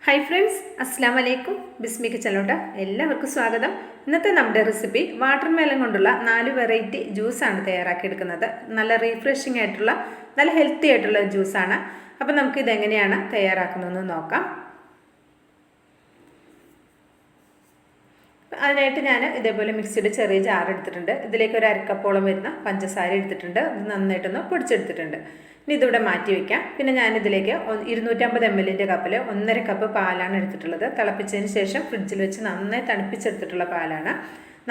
Hi friends, അസ്സാം വലൈക്കും. ബിസ്മി കിച്ചണിലോട്ട് എല്ലാവർക്കും സ്വാഗതം. ഇന്നത്തെ നമ്മുടെ റെസിപ്പി വാട്ടർ മെലൺ കൊണ്ടുള്ള 4 വെറൈറ്റി ജ്യൂസാണ് തയ്യാറാക്കിയെടുക്കുന്നത്. നല്ല റീഫ്രഷിംഗ് ആയിട്ടുള്ള നല്ല ഹെൽത്തി ആയിട്ടുള്ള ജ്യൂസാണ്. അപ്പോൾ നമുക്കിതെങ്ങനെയാണ് തയ്യാറാക്കുന്നതെന്ന് നോക്കാം. അതിനായിട്ട് ഞാൻ ഇതേപോലെ മിക്സിയുടെ ചെറിയ ജാർ എടുത്തിട്ടുണ്ട്. ഇതിലേക്ക് ഒരു അരക്കപ്പോളം വരുന്ന പഞ്ചസാര എടുത്തിട്ടുണ്ട്. ഇത് നന്നായിട്ടൊന്ന് പൊടിച്ചെടുത്തിട്ടുണ്ട്. ഇനി ഇതിവിടെ മാറ്റി വയ്ക്കാം. പിന്നെ ഞാനിതിലേക്ക് 250 ml കപ്പിൽ 1.5 കപ്പ് പാലാണ് എടുത്തിട്ടുള്ളത്. തിളപ്പിച്ചതിന് ശേഷം ഫ്രിഡ്ജിൽ വെച്ച് നന്നായി തണുപ്പിച്ചെടുത്തിട്ടുള്ള പാലാണ്.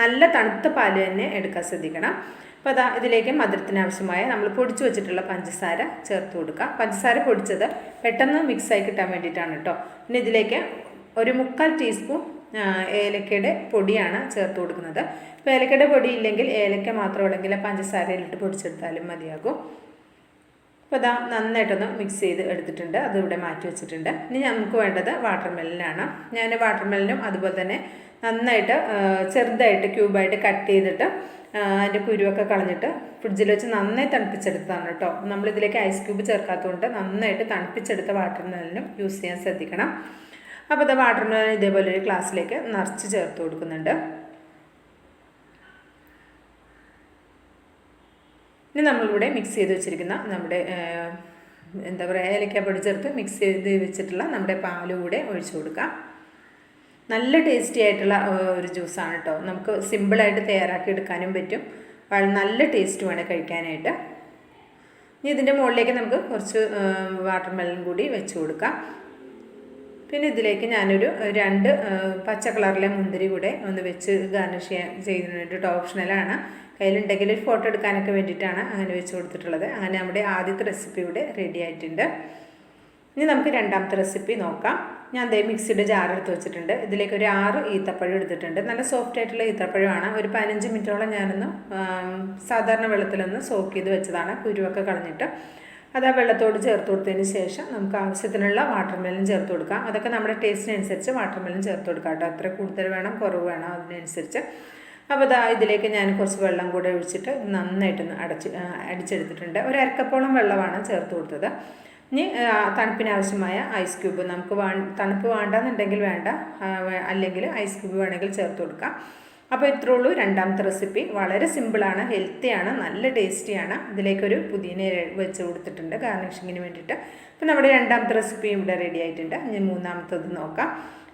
നല്ല തണുത്ത പാല് തന്നെ എടുക്കാൻ ശ്രദ്ധിക്കണം. അപ്പോൾ അതാ ഇതിലേക്ക് മധുരത്തിന് ആവശ്യമായ നമ്മൾ പൊടിച്ചു വെച്ചിട്ടുള്ള പഞ്ചസാര ചേർത്ത് കൊടുക്കുക. പഞ്ചസാര പൊടിച്ചത് പെട്ടെന്ന് മിക്സായി കിട്ടാൻ വേണ്ടിയിട്ടാണ് കേട്ടോ. പിന്നെ ഇതിലേക്ക് ഒരു 1/4 ടീസ്പൂൺ ഏലക്കയുടെ പൊടിയാണ് ചേർത്ത് കൊടുക്കുന്നത്. ഇപ്പോൾ ഏലക്കയുടെ പൊടി ഇല്ലെങ്കിൽ ഏലക്ക മാത്രമുണ്ടെങ്കിൽ പഞ്ചസാരയിലിട്ട് പൊടിച്ചെടുത്താലും മതിയാകും. അപ്പോൾ അതാ നന്നായിട്ടൊന്ന് മിക്സ് ചെയ്ത് എടുത്തിട്ടുണ്ട്. അതിവിടെ മാറ്റി വെച്ചിട്ടുണ്ട്. ഇനി നമുക്ക് വേണ്ടത് വാട്ടർ മെലനാണ്. ഞാൻ വാട്ടർ മെലനും അതുപോലെ തന്നെ നന്നായിട്ട് ചെറുതായിട്ട് ക്യൂബായിട്ട് കട്ട് ചെയ്തിട്ട് അതിൻ്റെ കുരുവൊക്കെ കളഞ്ഞിട്ട് ഫ്രിഡ്ജിൽ വെച്ച് നന്നായി തണുപ്പിച്ചെടുത്തതാണ് കേട്ടോ. നമ്മളിതിലേക്ക് ഐസ് ക്യൂബ് ചേർക്കാത്തതുകൊണ്ട് നന്നായിട്ട് തണുപ്പിച്ചെടുത്ത വാട്ടർ മെലനും യൂസ് ചെയ്യാൻ ശ്രദ്ധിക്കണം. അപ്പോൾ അത് വാട്ടർ മെലൻ ഇതേപോലെ ഒരു ഗ്ലാസ്സിലേക്ക് നിറച്ച് ചേർത്ത് കൊടുക്കുന്നുണ്ട്. ഇനി നമ്മളിവിടെ മിക്സ് ചെയ്ത് വെച്ചിരിക്കുന്ന നമ്മുടെ എന്താ പറയുക ഏലക്ക പൊടി ചേർത്ത് മിക്സ് ചെയ്ത് വെച്ചിട്ടുള്ള നമ്മുടെ പാലും കൂടെ ഒഴിച്ചു കൊടുക്കാം. നല്ല ടേസ്റ്റി ആയിട്ടുള്ള ഒരു ജ്യൂസാണ് കേട്ടോ. നമുക്ക് സിമ്പിളായിട്ട് തയ്യാറാക്കി എടുക്കാനും പറ്റും. നല്ല ടേസ്റ്റുമാണ് കഴിക്കാനായിട്ട്. ഇനി ഇതിൻ്റെ മുകളിലേക്ക് നമുക്ക് കുറച്ച് വാട്ടർ മെലൻ കൂടി വെച്ച് കൊടുക്കാം. പിന്നെ ഇതിലേക്ക് ഞാനൊരു 2 പച്ച കളറിലെ മുന്തിരി കൂടെ ഒന്ന് വെച്ച് ഗാർണിഷ് ചെയ്യുന്നതിന് വേണ്ടിയിട്ട് ഓപ്ഷണലാണ്. കയ്യിലുണ്ടെങ്കിൽ ഒരു ഫോട്ടോ എടുക്കാനൊക്കെ വേണ്ടിയിട്ടാണ് അങ്ങനെ വെച്ച് കൊടുത്തിട്ടുള്ളത്. അങ്ങനെ നമ്മുടെ ആദ്യത്തെ റെസിപ്പി ഇവിടെ റെഡി ആയിട്ടുണ്ട്. ഇനി നമുക്ക് രണ്ടാമത്തെ റെസിപ്പി നോക്കാം. ഞാൻ ദേ മിക്സിയുടെ ജാർ എടുത്ത് വെച്ചിട്ടുണ്ട്. ഇതിലേക്ക് ഒരു 6 ഈത്തപ്പഴം എടുത്തിട്ടുണ്ട്. നല്ല സോഫ്റ്റ് ആയിട്ടുള്ള ഈത്തപ്പഴമാണ്. ഒരു 15 മിനിറ്റോളം ഞാനൊന്ന് സാധാരണ വെള്ളത്തിലൊന്ന് സോക്ക് ചെയ്ത് വെച്ചതാണ്, കുരുവൊക്കെ കളഞ്ഞിട്ട്. അത് ആ വെള്ളത്തോട് ചേർത്ത് കൊടുത്തതിന് ശേഷം നമുക്ക് ആവശ്യത്തിനുള്ള വാട്ടർ മെലൻ ചേർത്ത് കൊടുക്കാം. അതൊക്കെ നമ്മുടെ ടേസ്റ്റിനനുസരിച്ച് വാട്ടർ മെലൻ ചേർത്ത് കൊടുക്കാം കേട്ടോ. അത്ര കൂടുതൽ വേണം കുറവ് വേണം അതിനനുസരിച്ച്. അപ്പോൾ അതാ ഇതിലേക്ക് ഞാൻ കുറച്ച് വെള്ളം കൂടെ ഒഴിച്ചിട്ട് നന്നായിട്ടൊന്ന് അടിച്ചെടുത്തിട്ടുണ്ട്. ഒരു അരക്കപ്പോളം വെള്ളമാണ് ചേർത്ത് കൊടുത്തത്. ഇനി തണുപ്പിന് ആവശ്യമായ ഐസ് ക്യൂബ് നമുക്ക് തണുപ്പ് വേണ്ടെന്നുണ്ടെങ്കിൽ വേണ്ട, അല്ലെങ്കിൽ ഐസ് ക്യൂബ് വേണമെങ്കിൽ ചേർത്ത് കൊടുക്കാം. അപ്പോൾ ഇത്രേ ഉള്ളൂ രണ്ടാമത്തെ റെസിപ്പി. വളരെ സിമ്പിളാണ്, ഹെൽത്തിയാണ്, നല്ല ടേസ്റ്റിയാണ്. ഇതിലേക്കൊരു പുതിന വെച്ച് കൊടുത്തിട്ടുണ്ട് ഗാർണിഷിങ്ങിന് വേണ്ടിയിട്ട്. അപ്പോൾ നമ്മുടെ രണ്ടാമത്തെ റെസിപ്പി ഇവിടെ റെഡി ആയിട്ടുണ്ട്. ഇനി മൂന്നാമത്തത് നോക്കാം.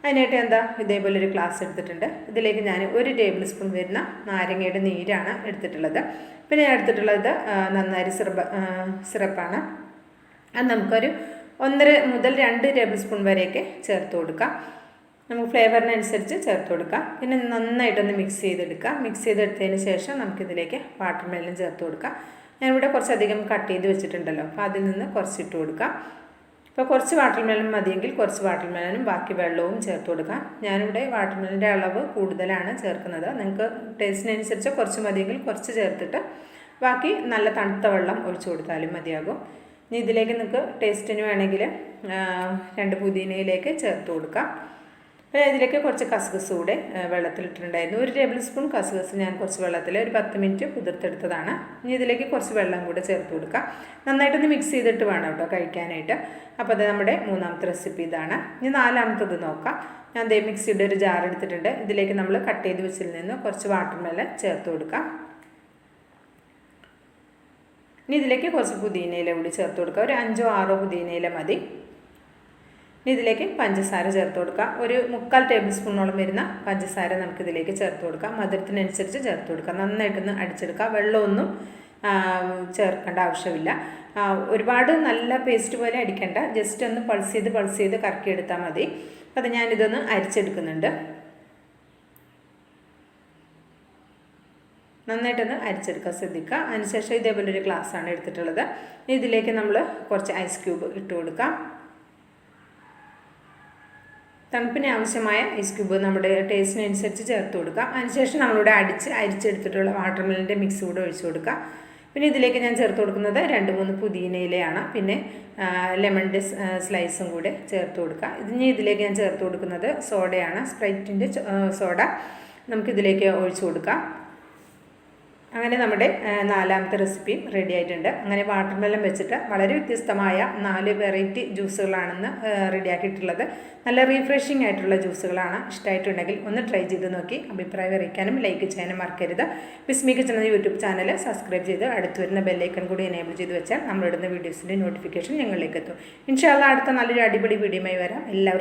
അതിനായിട്ട് എന്താ ഇതേപോലെ ഒരു ഗ്ലാസ് എടുത്തിട്ടുണ്ട്. ഇതിലേക്ക് ഞാൻ 1 ടേബിൾ സ്പൂൺ വരുന്ന നാരങ്ങയുടെ നീരാണ് എടുത്തിട്ടുള്ളത്. പിന്നെ ഞാൻ എടുത്തിട്ടുള്ളത് നന്നാരി സിറപ്പാണ്. അത് നമുക്കൊരു 1.5 മുതൽ 2 ടേബിൾ സ്പൂൺ വരെയൊക്കെ ചേർത്ത് കൊടുക്കാം. നമുക്ക് ഫ്ലേവറിനനുസരിച്ച് ചേർത്ത് കൊടുക്കാം. പിന്നെ നന്നായിട്ടൊന്ന് മിക്സ് ചെയ്തെടുക്കാം. മിക്സ് ചെയ്തെടുത്തതിന് ശേഷം നമുക്കിതിലേക്ക് വാട്ടർ മെലൻ ചേർത്ത് കൊടുക്കാം. ഞാനിവിടെ കുറച്ചധികം കട്ട് ചെയ്ത് വെച്ചിട്ടുണ്ടല്ലോ, അപ്പോൾ അതിൽ നിന്ന് കുറച്ചിട്ട് കൊടുക്കാം. ഇപ്പോൾ കുറച്ച് വാട്ടർ മെലൻ മതിയെങ്കിൽ കുറച്ച് വാട്ടർ മെലനും ബാക്കി വെള്ളവും ചേർത്ത് കൊടുക്കാം. ഞാനിവിടെ വാട്ടർ മെലൻ്റെ അളവ് കൂടുതലാണ് ചേർക്കുന്നത്. നിങ്ങൾക്ക് ടേസ്റ്റിനനുസരിച്ച് കുറച്ച് മതിയെങ്കിൽ കുറച്ച് ചേർത്തിട്ട് ബാക്കി നല്ല തണുത്ത വെള്ളം ഒഴിച്ചു കൊടുത്താലും മതിയാകും. ഇനി ഇതിലേക്ക് നിങ്ങൾക്ക് ടേസ്റ്റിന് വേണമെങ്കിൽ 2 പുതിനയിലേക്ക് ചേർത്ത് കൊടുക്കാം. പിന്നെ ഇതിലേക്ക് കുറച്ച് കസ്കസ് കൂടെ വെള്ളത്തിലിട്ടിട്ടുണ്ടായിരുന്നു. 1 ടേബിൾ സ്പൂൺ കസ്കസ് ഞാൻ കുറച്ച് വെള്ളത്തിൽ ഒരു 10 മിനിറ്റ് കുതിർത്തെടുത്തതാണ്. ഇനി ഇതിലേക്ക് കുറച്ച് വെള്ളം കൂടെ ചേർത്ത് കൊടുക്കാം. നന്നായിട്ടൊന്ന് മിക്സ് ചെയ്തിട്ട് വേണം കേട്ടോ കഴിക്കാനായിട്ട്. അപ്പോൾ അത് നമ്മുടെ മൂന്നാമത്തെ റെസിപ്പി ഇതാണ്. ഇനി നാലാമത്തത് നോക്കാം. ഞാൻ ദേ മിക്സിയുടെ ഒരു ജാർ എടുത്തിട്ടുണ്ട്. ഇതിലേക്ക് നമ്മൾ കട്ട് ചെയ്ത് വെച്ചതിൽ നിന്ന് കുറച്ച് വാട്ടർ മെലൻ ചേർത്ത് കൊടുക്കാം. ഇനി ഇതിലേക്ക് കുറച്ച് പുതിനയില കൂടി ചേർത്ത് കൊടുക്കുക. ഒരു 5 6 പുതിനയില മതി. ഇനി ഇതിലേക്ക് പഞ്ചസാര ചേർത്ത് കൊടുക്കാം. ഒരു 1/4 ടേബിൾ സ്പൂണോളം വരുന്ന പഞ്ചസാര നമുക്കിതിലേക്ക് ചേർത്ത് കൊടുക്കാം. മധുരത്തിനനുസരിച്ച് ചേർത്ത് കൊടുക്കാം. നന്നായിട്ടൊന്ന് അടിച്ചെടുക്കാം. വെള്ളമൊന്നും ചേർക്കേണ്ട ആവശ്യമില്ല. ഒരുപാട് നല്ല പേസ്റ്റ് പോലെ അടിക്കേണ്ട, ജസ്റ്റ് ഒന്ന് പൾസ് ചെയ്ത് കറക്കിയെടുത്താൽ മതി. അത് ഞാനിതൊന്ന് അരിച്ചെടുക്കുന്നുണ്ട്. നന്നായിട്ടൊന്ന് അരിച്ചെടുക്കാൻ ശ്രദ്ധിക്കുക. അതിനുശേഷം ഇതേപോലെ ഒരു ഗ്ലാസ്സാണ് എടുത്തിട്ടുള്ളത്. ഇതിലേക്ക് നമ്മൾ കുറച്ച് ഐസ് ക്യൂബ് ഇട്ട് കൊടുക്കാം. തണുപ്പിന് ആവശ്യമായ ഐസ് ക്യൂബ് നമ്മുടെ ടേസ്റ്റിനനുസരിച്ച് ചേർത്ത് കൊടുക്കാം. അതിനുശേഷം നമ്മളിവിടെ അരിച്ചെടുത്തിട്ടുള്ള വാട്ടർ മെലൻ്റെ മിക്സ് കൂടെ ഒഴിച്ചു കൊടുക്കാം. പിന്നെ ഇതിലേക്ക് ഞാൻ ചേർത്ത് കൊടുക്കുന്നത് 2-3 പുതിനയിലയാണ്. പിന്നെ ലെമണിൻ്റെ സ്ലൈസും കൂടെ ചേർത്ത് കൊടുക്കാം. ഇതിലേക്ക് ഞാൻ ചേർത്ത് കൊടുക്കുന്നത് സോഡയാണ്, സ്പ്രൈറ്റിൻ്റെ സോഡ നമുക്കിതിലേക്ക് ഒഴിച്ചു കൊടുക്കാം. അങ്ങനെ നമ്മുടെ നാലാമത്തെ റെസിപ്പിയും റെഡി ആയിട്ടുണ്ട്. അങ്ങനെ വാട്ടർമെലൺ വെച്ചിട്ട് വളരെ വ്യത്യസ്തമായ 4 വെറൈറ്റി ജ്യൂസുകളാണെന്ന് റെഡിയാക്കിയിട്ടുള്ളത്. നല്ല റീഫ്രഷിംഗ് ആയിട്ടുള്ള ജ്യൂസുകളാണ്. ഇഷ്ടമായിട്ടുണ്ടെങ്കിൽ ഒന്ന് ട്രൈ ചെയ്ത് നോക്കി അഭിപ്രായം അറിയിക്കാനും ലൈക്ക് ചെയ്യാനും മറക്കരുത്. ബിസ്മി കിച്ചൺ എന്ന യൂട്യൂബ് ചാനൽ സബ്സ്ക്രൈബ് ചെയ്ത് അടുത്ത് വരുന്ന ബെല്ലൈക്കൺ കൂടി എനേബിൾ ചെയ്ത് വെച്ചാൽ നമ്മളിടുന്ന വീഡിയോസിൻ്റെ നോട്ടിഫിക്കേഷൻ ഞങ്ങളിലേക്ക് എത്തും. ഇൻഷാ അല്ലാഹ് അടുത്ത നല്ലൊരു അടിപൊളി വീഡിയോയുമായി വരാം. എല്ലാവർക്കും